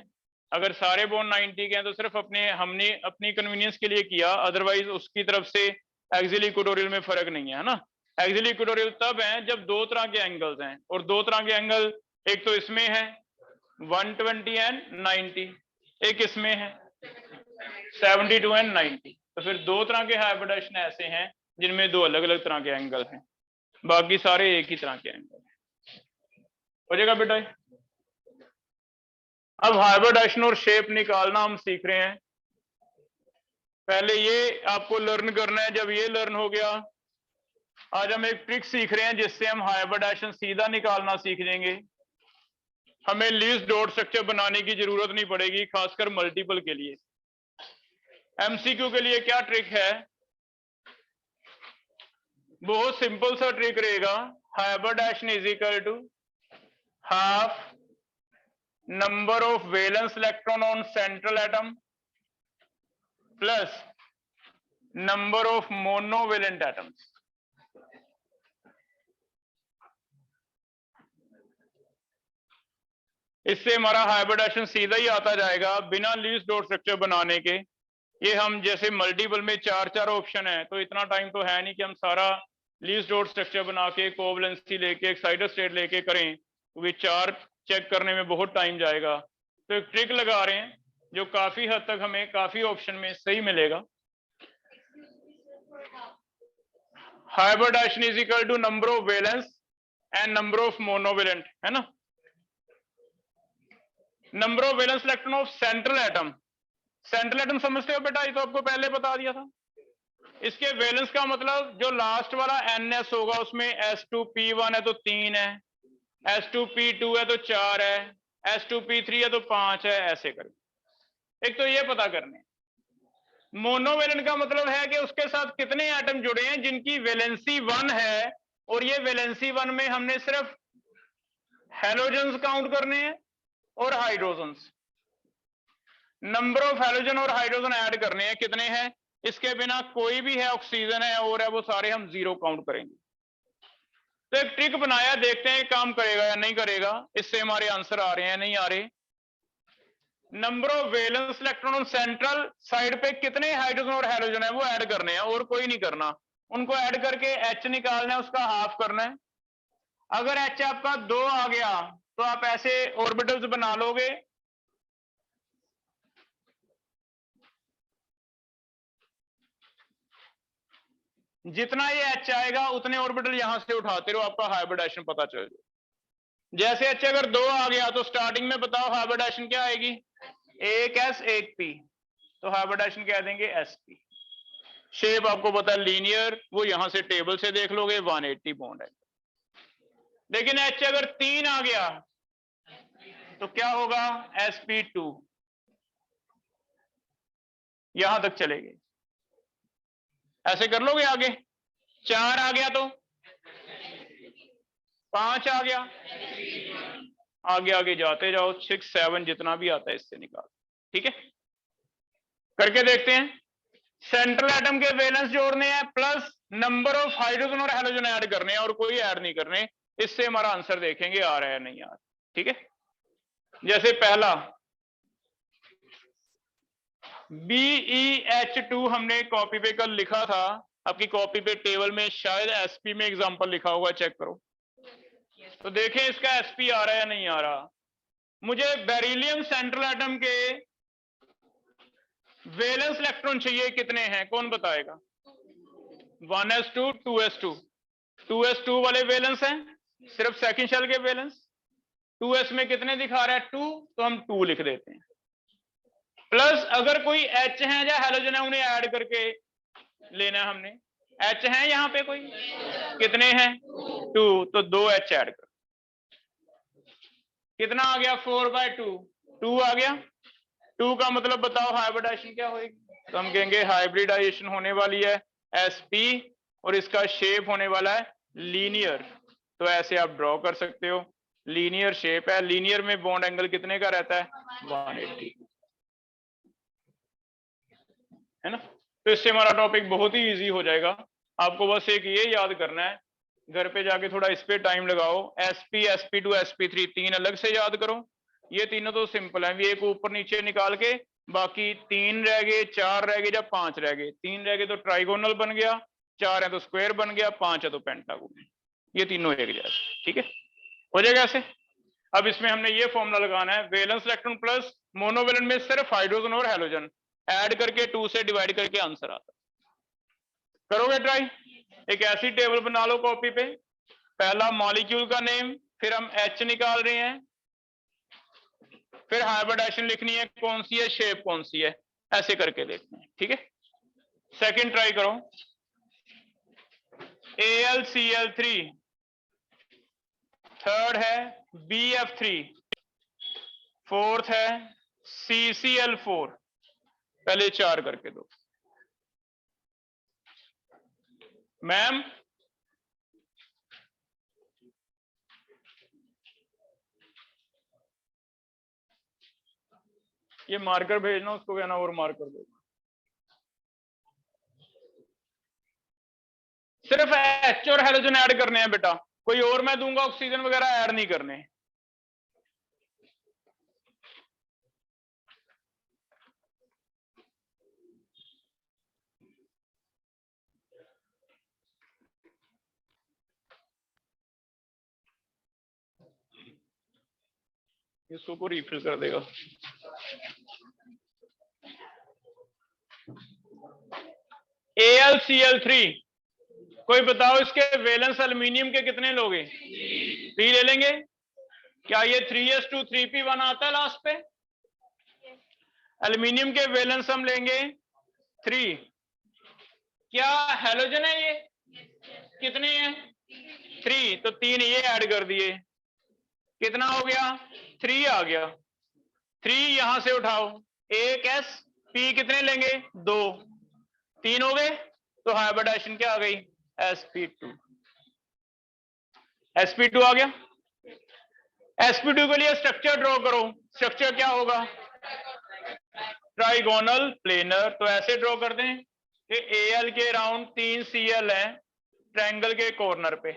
अगर सारे बॉन्ड 90 के हैं तो सिर्फ हमने अपनी कन्वीनियंस के लिए किया, अदरवाइज उसकी तरफ से एक्सियल इक्वेटोरियल में फर्क नहीं है ना। एक्सियल इक्वेटोरियल तब है जब दो तरह के एंगल्स हैं, और दो तरह के एंगल एक तो इसमें है 120 एंड 90, एक इसमें है 72 एंड 90। तो फिर दो तरह के हाइब्रिडाइजेशन ऐसे हैं जिनमें दो अलग अलग तरह के एंगल हैं, बाकी सारे एक ही तरह के एंगल हैं। हो जाएगा बेटा। अब हाइब्रिडाइजेशन और शेप निकालना हम सीख रहे हैं। पहले ये आपको लर्न करना है। जब ये लर्न हो गया, आज हम एक ट्रिक सीख रहे हैं जिससे हम हाइब्रिडाइजेशन सीधा निकालना सीख जाएंगे। हमें लीस्ट डॉट स्ट्रक्चर बनाने की जरूरत नहीं पड़ेगी, खासकर मल्टीपल के लिए। एमसीक्यू के लिए क्या ट्रिक है, बहुत सिंपल सा ट्रिक रहेगा। Hybridisation is equal to half number of valence electron on central atom plus number of monovalent atoms. इससे हमारा हाइब्रिडाइजेशन सीधा ही आता जाएगा बिना लीस्ट डॉट स्ट्रक्चर बनाने के। ये हम जैसे मल्टीपल में चार चार ऑप्शन है, तो इतना टाइम तो है नहीं कि हम सारा लीस्ट डॉट स्ट्रक्चर बना के कोवैलेंसी लेके एक्साइटेड स्टेट लेके करें, तो ये चार चेक करने में बहुत टाइम जाएगा। तो एक ट्रिक लगा रहे हैं जो काफी हद तक हमें काफी ऑप्शन में सही मिलेगा। Hybridisation is equal to number of valence and number of monovalent, है ना। Number of valence electron of central atom, central atom समझते हो बेटा, ये तो आपको पहले बता दिया था। इसके वैलेंस का मतलब जो लास्ट वाला NS होगा उसमें S2P1 है तो 3 है, S2P2 है तो 4 है, S2P3 है तो 5 है, ऐसे करें। एक तो ये पता करने। मोनोवेलेंट का मतलब है कि उसके साथ कितने एटम जुड़े हैं जिनकी वैलेंसी 1 है, और ये वैलेंसी 1 में हमने सिर्फ हैलोजेंस काउंट करने हैं और हाइड्रोजन्स। नंबर ऑफ हैलोजन और हाइड्रोजन ऐड करने हैं, कितने हैं, इसके बिना कोई भी है, ऑक्सीजन है और है, वो सारे हम जीरो काउंट करेंगे। तो एक ट्रिक बनाया, देखते हैं काम करेगा या नहीं करेगा। इससे हमारे आंसर आ रहे हैं नहीं आ रहे। Number of valence electron central side पे कितने हाइड्रोजन और हैलोजन है वो ऐड करने हैं, और कोई नहीं करना। उनको ऐड करके H निकालना है, उसका हाफ करना है। अगर H आपका 2 आ गया तो आप ऐसे ऑर्बिटल्स बना लोगे। जितना ये H आएगा उतने ऑर्बिटल यहां से उठाते रहो, आपका हाइब्रिडाइजेशन पता चल जाए। जैसे H अगर 2 आ गया तो स्टार्टिंग में बताओ हाइब्रिडाइजेशन क्या आएगी, एक S एक P, तो हाइब्रिडाइजेशन क्या देंगे SP। शेप आपको पता है लीनियर, वो यहां से टेबल से देख लोगे 180 बॉन्ड है। लेकिन H अगर 3 आ गया तो क्या होगा, sp2, यहां तक चलेगी। ऐसे कर लोगे आगे। 4 आ गया तो 5 आ गया, आगे आगे जाते जाओ, 6 7 जितना भी आता है इससे निकाल। ठीक है, करके देखते हैं। सेंट्रल एटम के वैलेंस जोड़ने हैं प्लस नंबर ऑफ हाइड्रोजन और हैलोजन ऐड करने हैं, और कोई ऐड नहीं करने। इससे हमारा आंसर देखेंगे आ रहा है नहीं आ रहा। ठीक है, जैसे पहला BeH2 हमने कॉपी पे कल लिखा था, आपकी कॉपी पे टेबल में शायद SP में एग्जांपल लिखा होगा, चेक करो तो देखें इसका SP आ रहा है या नहीं आ रहा। मुझे बेरिलियम सेंट्रल एटम के वैलेंस इलेक्ट्रॉन चाहिए, कितने हैं कौन बताएगा। 1s2 2s2, 2s2 वाले वैलेंस हैं, सिर्फ सेकंड शेल के वैलेंस। 2s में कितने दिखा रहा है 2, तो हम 2 लिख देते हैं। प्लस अगर कोई H है या हैलोजन है उन्हें ऐड करके लेना है हमने। H है यहाँ पे कोई, कितने हैं 2, तो 2 H ऐड कर, कितना आ गया 4/2, 2 आ गया। 2 का मतलब बताओ हाइब्रिडाइजेशन क्या होगी, तो हम कहेंगे हाइब्रिडाइजेशन होने वाली है SP, और इसका शेप होने वाला है लीनियर। तो ऐसे आप ड्रॉ कर सकते हो, लीनियर शेप है। लीनियर में बॉन्ड एंगल कितने का रहता है 180, है ना। तो इससे हमारा टॉपिक बहुत ही इजी हो जाएगा। आपको बस एक ये याद करना है, घर पे जाके थोड़ा इस पे टाइम लगाओ। SP SP2 SP3 तीन अलग से याद करो, ये तीनों तो सिंपल है, एक ऊपर नीचे निकाल के बाकी 3 रह गए, 4 रह गए या 5 रह गए। 3 रह गए तो ट्राइगोनल बन गया, 4 है तो स्क्वायर बन गया, 5 है तो पेंटागोन। ये तीनों एक जैसे, ठीक है, हो जाएगा ऐसे। अब इसमें हमने ये फॉर्मूला लगाना है, वैलेंस इलेक्ट्रॉन प्लस मोनोवैलेंट में सिर्फ हाइड्रोजन और हेलोजन ऐड करके 2 से डिवाइड करके आंसर आता है। करोगे ट्राई? एक ऐसी टेबल बना लो कॉपी पे, पहला मॉलिक्यूल का नेम, फिर हम H निकाल रहे हैं, फिर हाइब्रिडाइजेशन लिखनी है, कौन सी है, शेप कौन सी है, ऐसे करके देखते हैं, ठीक है। सेकंड ट्राई करो, AlCl3, थर्ड है BF3, फोर्थ है CCl4। पहले 4 करके दो मैम। ये मार्कर भेजना, उसको कहना और मार्कर दो। सिर्फ H और हेलोजन ऐड करने हैं बेटा, कोई और मैं दूंगा ऑक्सीजन वगैरह ऐड नहीं करने। इसको को रिफिल कर देगा। AlCl3, कोई बताओ इसके वैलेंस एल्यूमिनियम के कितने लोगे? 3 ले लेंगे। क्या ये 3s2 3p1 आता है लास्ट पे? एल्यूमिनियम के वैलेंस हम लेंगे 3। क्या हेलोजन है ये? कितने हैं? 3, तो 3 ये ऐड कर दिए, कितना हो गया? 3 आ गया। 3 यहां से उठाओ, 1s, p कितने लेंगे? 2, 3 हो गए, तो हाइब्रिडाइजेशन क्या आ गई? sp2। sp2 आ गया। sp2 के लिए स्ट्रक्चर ड्रॉ करो, स्ट्रक्चर क्या होगा? Trigonal planar. तो ऐसे ड्रॉ कर दें कि Al के अराउंड 3 Cl है ट्रायंगल के कॉर्नर पे,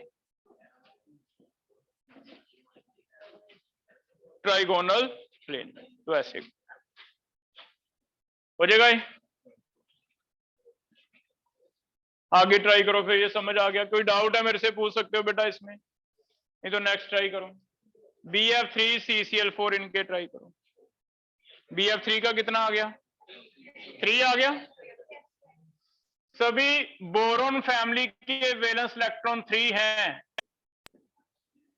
ट्राइगोनल प्लेनर। तो ऐसे हो जाएगा। आगे ट्राई करो, फिर ये समझ आ गया? कोई डाउट है मेरे से पूछ सकते हो बेटा इसमें, नहीं तो नेक्स्ट ट्राई करो। BF3 CCl4 इनके ट्राई करो। BF3 का कितना आ गया? 3 आ गया। सभी बोरोन फैमिली के वैलेंस इलेक्ट्रॉन 3 हैं,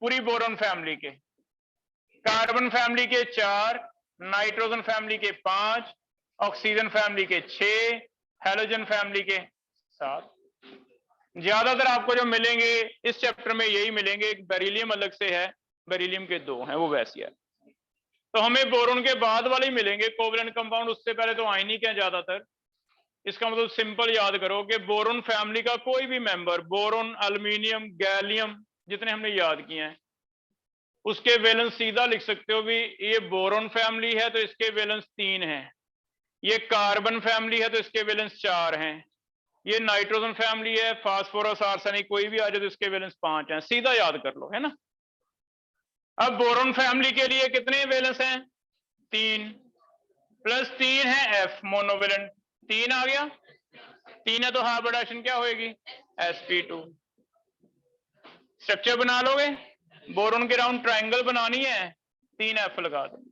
पूरी बोरोन फैमिली के। कार्बन फैमिली के 4, नाइट्रोजन फैमिली के 5, ऑक्सीजन फैमिली के 6, हेलोजन फैमिली के 7। ज्यादातर आपको जो मिलेंगे इस चैप्टर में यही मिलेंगे। एक बेरिलियम अलग से है, बेरिलियम के 2 हैं, वो वैसी है। तो हमें बोरोन के बाद वाले ही मिलेंगे कोवलेंट कंपाउंड, उससे पहले तो आयनिक है ज्यादातर। इसका मतलब सिंपल याद करो कि बोरोन फैमिली का कोई भी मेंबर, बोरोन, एल्यूमिनियम, गैलियम, जितने हमने याद किए हैं, उसके वैलेंस सीधा लिख सकते हो भी। ये बोरोन फैमिली है तो इसके वैलेंस 3 हैं, ये कार्बन फैमिली है तो इसके वैलेंस 4 हैं, ये नाइट्रोजन फैमिली है, फास्फोरस, आर्सेनिक कोई भी आ जाए तो इसके वैलेंस 5 हैं। सीधा याद कर लो, है ना। अब बोरोन फैमिली के लिए कितने वैलेंस हैं? 3 प्लस 3 है F मोनोवेलेंट, 3 आ गया। 3 है तो हाइब्रिडाइजेशन क्या होगी? sp2। स्ट्रक्चर बना लोगे, बोरोन के राउंड ट्रायंगल बनानी है, 3F लगा देंगे,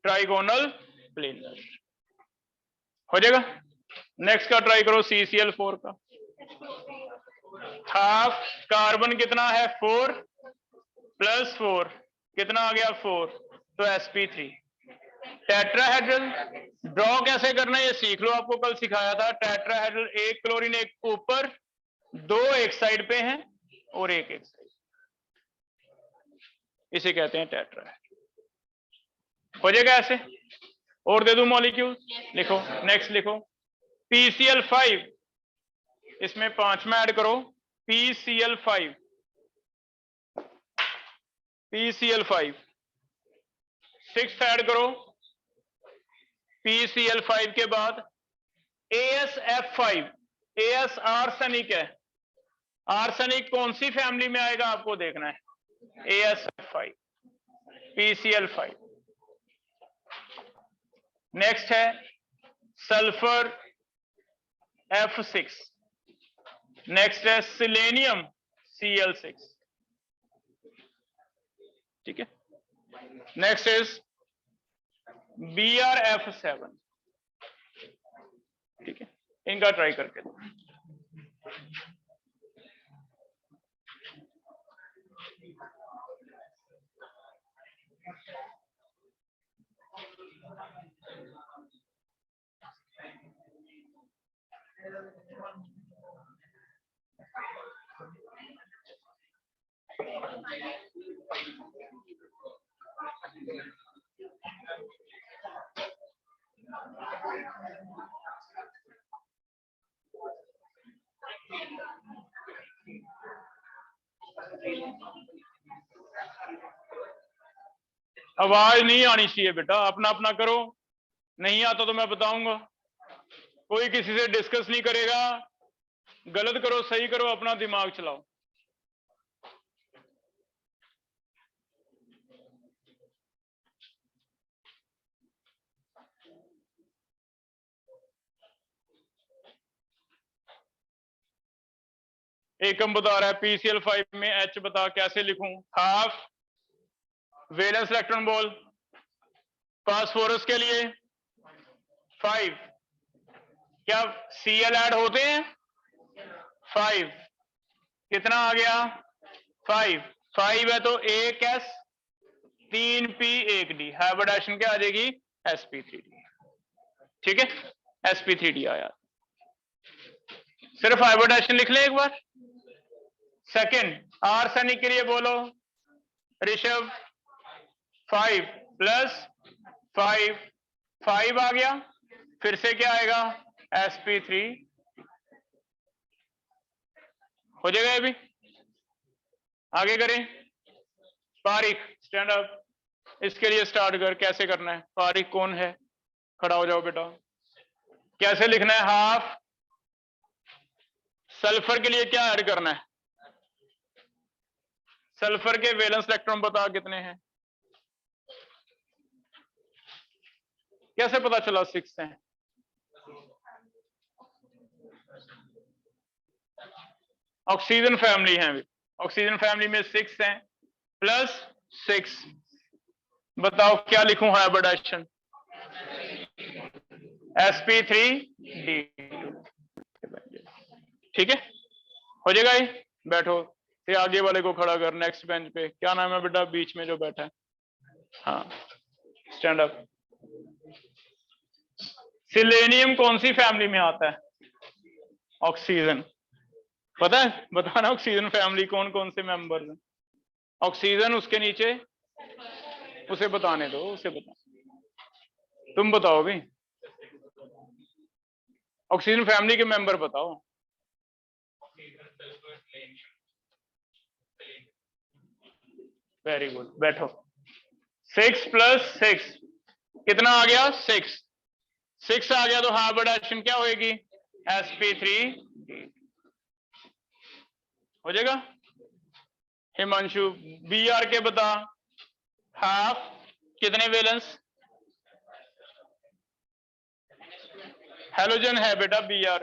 ट्राइगोनल प्लेनर हो जाएगा। नेक्स्ट का ट्राई करो, CCl4 का। हाफ कार्बन कितना है? 4 प्लस 4 कितना आ गया? 4, तो sp3। टेट्राहेड्रल ड्रॉ कैसे करना है ये सीख लो, आपको कल सिखाया था। टेट्राहेड्रल, एक क्लोरीन एक ऊपर, 2 एक साइड पे हैं और एक साइड, इसे कहते हैं टेट्राहेड्रल। हो जाएगा ऐसे। और दे दूं मॉलिक्यूल? लिखो, नेक्स्ट लिखो PCl5, इसमें 5वां ऐड करो PCl5, PCl5। 6th ऐड करो PCl5 के बाद AsF5। AS आर्सेनिक है, आर्सेनिक कौन सी फैमिली में आएगा आपको देखना है? AsF5। PCl5। नेक्स्ट है सल्फर F6। नेक्स्ट है सिलेनियम Cl6। ठीक है, नेक्स्ट इज BrF7। ठीक है, इनका ट्राई करके दो। आवाज नहीं आनी चाहिए बेटा, अपना अपना करो, नहीं आता तो मैं बताऊंगा। कोई किसी से डिस्कस नहीं करेगा, गलत करो सही करो अपना दिमाग चलाओ। एकम बता रहा है PCl5 में H बता कैसे लिखूं। हाफ वैलेंस इलेक्ट्रॉन बोल। फास्फोरस के लिए 5, क्या Cl ऐड होते हैं? 5, कितना आ गया? 5 है तो 1s 3p 1d, हाइब्रिडेशन क्या आ जाएगी? sp3d। ठीक है, sp3d आया। सिर्फ हाइब्रिडेशन लिख ले एक बार। सेकंड आर्सेनिक के लिए बोलो ऋषभ 5 + 5 आ गया, फिर से क्या आएगा? sp3 हो जाएगा। अभी आगे करें। फारिक स्टैंड अप, इसके लिए स्टार्ट कर, कैसे करना है? फारिक कौन है? खड़ा हो जाओ बेटा। कैसे लिखना है? हाफ सल्फर के लिए क्या ऐड करना है? सल्फर के वैलेंस इलेक्ट्रॉन बता कितने हैं? कैसे पता चला 6 हैं? ऑक्सीजन फैमिली है, ऑक्सीजन फैमिली में 6 हैं +6। बताओ क्या लिखूं हाइब्रिडेशन? sp3d। ठीक है, हो जाएगा ये। बैठो, ये आगे वाले को खड़ा कर। नेक्स्ट बेंच पे क्या नाम है बेटा बीच में जो बैठा है? हाँ, स्टैंड अप। सिलेनियम कौन सी फैमिली में आता है? ऑक्सीजन। पता है? बताना ऑक्सीजन फैमिली कौन कौन से मेंबर्स हैं? ऑक्सीजन, उसके नीचे उसे बताने दो, उसे बता। तुम बताओ भी, ऑक्सीजन फैमिली के मेंबर बताओ। वेरी गुड, बैठो। 6 + 6 कितना आ गया? 6 आ गया तो हाइब्रिडेशन क्या होगी? sp3d हो जाएगा। हिमांशु Br के बता। हाफ कितने वैलेंस? हेलोजन है बेटा Br।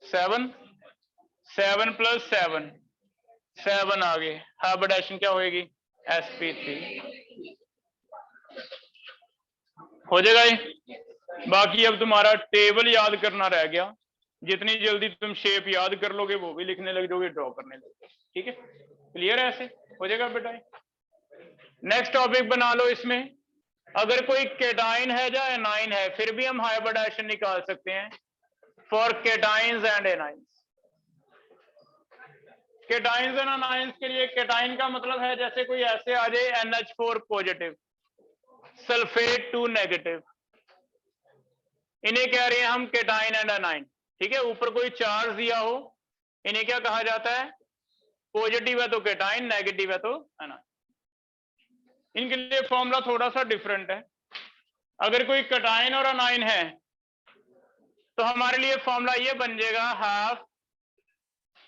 7 + 7 आ गए, हाइब्रिडेशन क्या होगी? sp3 हो जाएगा ये। बाकी अब तुम्हारा टेबल याद करना रह गया। जितनी जल्दी तुम शेप याद कर लोगे वो भी लिखने लग जाओगे, ड्रॉ करने लग। ठीक है, क्लियर है? ऐसे हो जाएगा बेटा। नेक्स्ट टॉपिक बना लो। इसमें अगर कोई केटाइन है या एनाइन है फिर भी हम हाइब्रिडेशन निकाल सकते हैं for cations and anions. Cations and anions के लिए केटाइन का मतलब है जैसे कोई ऐसे आ जाए NH4 पॉजिटिव सल्फेट 2 नेगेटिव, इन्हें कह रहे हैं हम केटाइन एंड एनाइन। ठीक है, ऊपर कोई चार्ज दिया हो, इन्हें क्या कहा जाता है? पॉजिटिव है तो केटाइन, नेगेटिव है तो एनाइन। इनके लिए फॉर्मूला थोड़ा सा डिफरेंट है। अगर कोई केटाइन और एनाइन है तो हमारे लिए फॉर्मूला ये बन जाएगा हाफ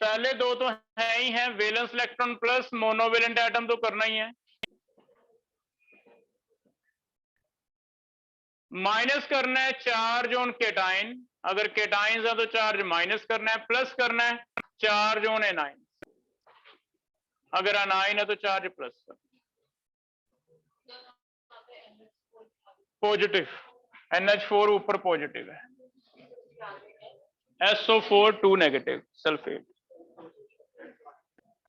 पहले दो तो है ही हैं, valence electron plus monovalent atom तो करना ही है। माइनस करना है चार्ज ऑन केटाइन, अगर केटाइन है तो चार्ज माइनस करना है, प्लस करना है चार्ज ऑन एनाइन, अगर अनाइन है तो चार्ज प्लस करना। पॉजिटिव, NH4 ऊपर पॉजिटिव है, SO4 2 नेगेटिव सल्फेट।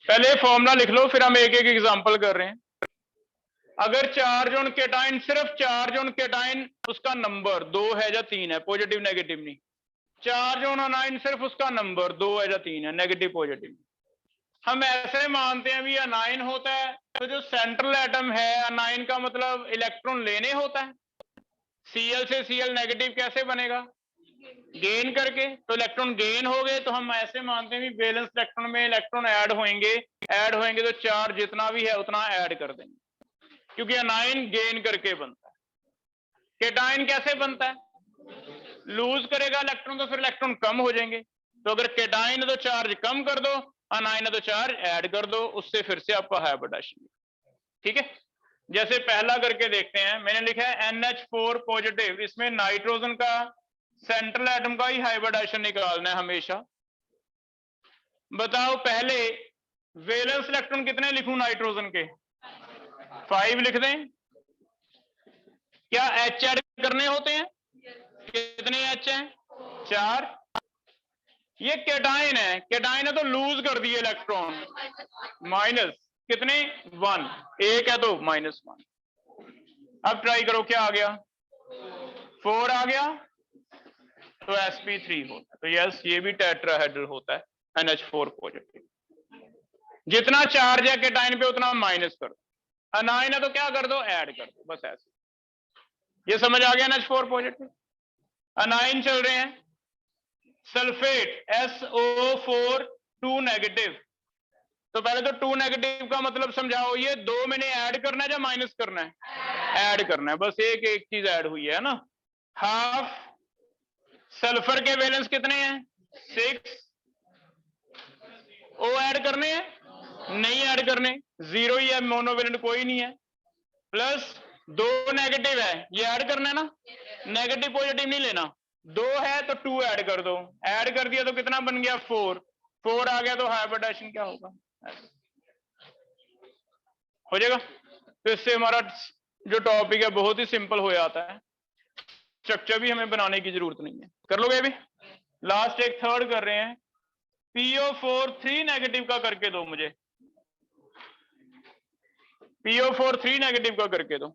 पहले फॉर्मूला लिख लो, फिर हम एक एक एग्जांपल कर रहे हैं। अगर चार्ज ऑन केटाइन, सिर्फ चार्ज ऑन केटाइन उसका नंबर 2 है या 3 है, पॉजिटिव नेगेटिव नहीं। चार्ज ऑन अनाइन सिर्फ उसका नंबर 2 है या 3 है, नेगेटिव पॉजिटिव। हम ऐसे मानते हैं भी अनाइन होता है तो जो सेंट्रल एटम है अनाइन का मतलब इलेक्ट्रॉन लेने होता है। Cl से Cl नेगेटिव कैसे बनेगा? गेन करके, तो इलेक्ट्रॉन गेन हो गए, तो हम ऐसे मानते हैं कि वैलेंस इलेक्ट्रॉन में इलेक्ट्रॉन ऐड होंगे तो चार्ज जितना भी है उतना ऐड कर देंगे, क्योंकि अनाइन गेन करके बनता है। केटाइन कैसे बनता है? लूज करेगा इलेक्ट्रॉन तो फिर इलेक्ट्रॉन कम हो जाएंगे, तो अगर केटाइन है तो चार्ज कम कर दो, अनाइन है तो चार्ज ऐड कर दो, उससे फिर से आपका हाइब्रिडाइजेशन। ठीक है, जैसे पहला करके देखते हैं। मैंने लिखा है NH4 पॉजिटिव, इसमें नाइट्रोजन का सेंट्रल एटम का ही हाइब्रिडाइजेशन निकालना है हमेशा। बताओ पहले वैलेंस इलेक्ट्रॉन कितने लिखूं नाइट्रोजन के? 5 लिख दें। क्या H ऐड करने होते हैं? कितने H हैं? 4। ये केटाइन है, केटाइन है तो लूज कर दिए इलेक्ट्रॉन, माइनस कितने? 1, एक है तो -1। अब ट्राई करो, क्या आ गया? 4 आ गया, तो sp3 होता है। तो यस, ये भी टेट्राहेड्रल होता है, NH4 पॉजिटिव। जितना चार्ज है केटाइन पे उतना माइनस कर दो, अनाइन है तो क्या कर दो? ऐड कर दो, बस ऐसे। ये समझ आ गया? NH4 positive. अनाइन चल रहे हैं, सल्फेट SO4 2 नेगेटिव। तो पहले तो 2 नेगेटिव का मतलब समझाओ, ये 2 मैंने ऐड करना है या माइनस करना है? ऐड करना है, बस एक चीज ऐड हुई है ना। हाफ सल्फर के वैलेंस कितने हैं? 6। ओ ऐड करने हैं? नहीं ऐड करने, 0 ही है, मोनोवेलेंट कोई नहीं है। प्लस 2 नेगेटिव है, ये ऐड करना है ना, नेगेटिव पॉजिटिव नहीं लेना। 2 है तो 2 ऐड कर दो, ऐड कर दिया तो कितना बन गया? 4 आ गया, तो हाइब्रिडाइजेशन क्या होगा? हो जाएगा। तो इससे हमारा जो टॉपिक है बहुत ही सिंपल हो जाता है, स्ट्रक्चर भी हमें बनाने की जरूरत नहीं है। कर लोगे अभी? लास्ट एक थर्ड कर रहे हैं, PO4 3 नेगेटिव का करके दो मुझे, PO4 3 नेगेटिव का करके दो।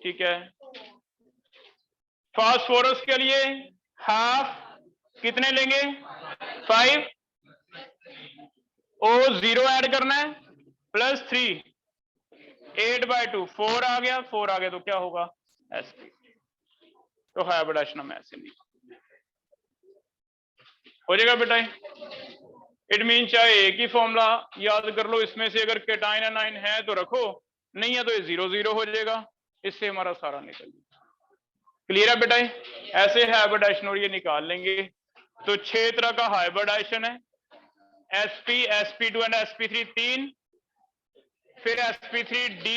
ठीक है, फास्फोरस के लिए हाफ कितने लेंगे? 5। O0 ऐड करना है, प्लस 3, 8/2, 4 आ गया, 4 आ गया तो क्या होगा? sp। तो हाइब्रिडाइजेशन हम ऐसे नहीं हो जाएगा बेटा। इट मीन चाहे एक ही फॉर्मूला याद कर लो, इसमें से अगर केटाइन अनाइन है तो रखो, नहीं है तो ये 0-0 हो जाएगा, इससे हमारा सारा निकल जाएगा। क्लियर है बेटा? ऐसे हाइब्रिडाइजेशन और ये निकाल लेंगे। तो 6 तरह का हाइब्रिडाइजेशन है, sp, sp2 एंड sp3 3, फिर sp3d,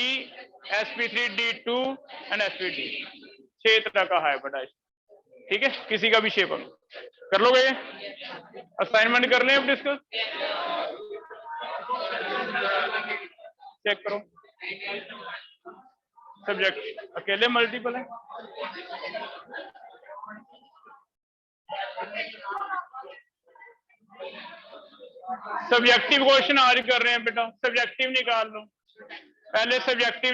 sp3d2 एंड sp3, 6 तरह का हाइब्रिडाइजेशन। ठीक है, किसी का भी शेप कर लोगे? असाइनमेंट कर लें अब डिस्कस, चेक करो। सब्जेक्ट अकेले मल्टीपल है, सब्जेक्टिव क्वेश्चन आज कर रहे हैं बेटा, सब्जेक्टिव निकाल लो पहले, सब्जेक्टिव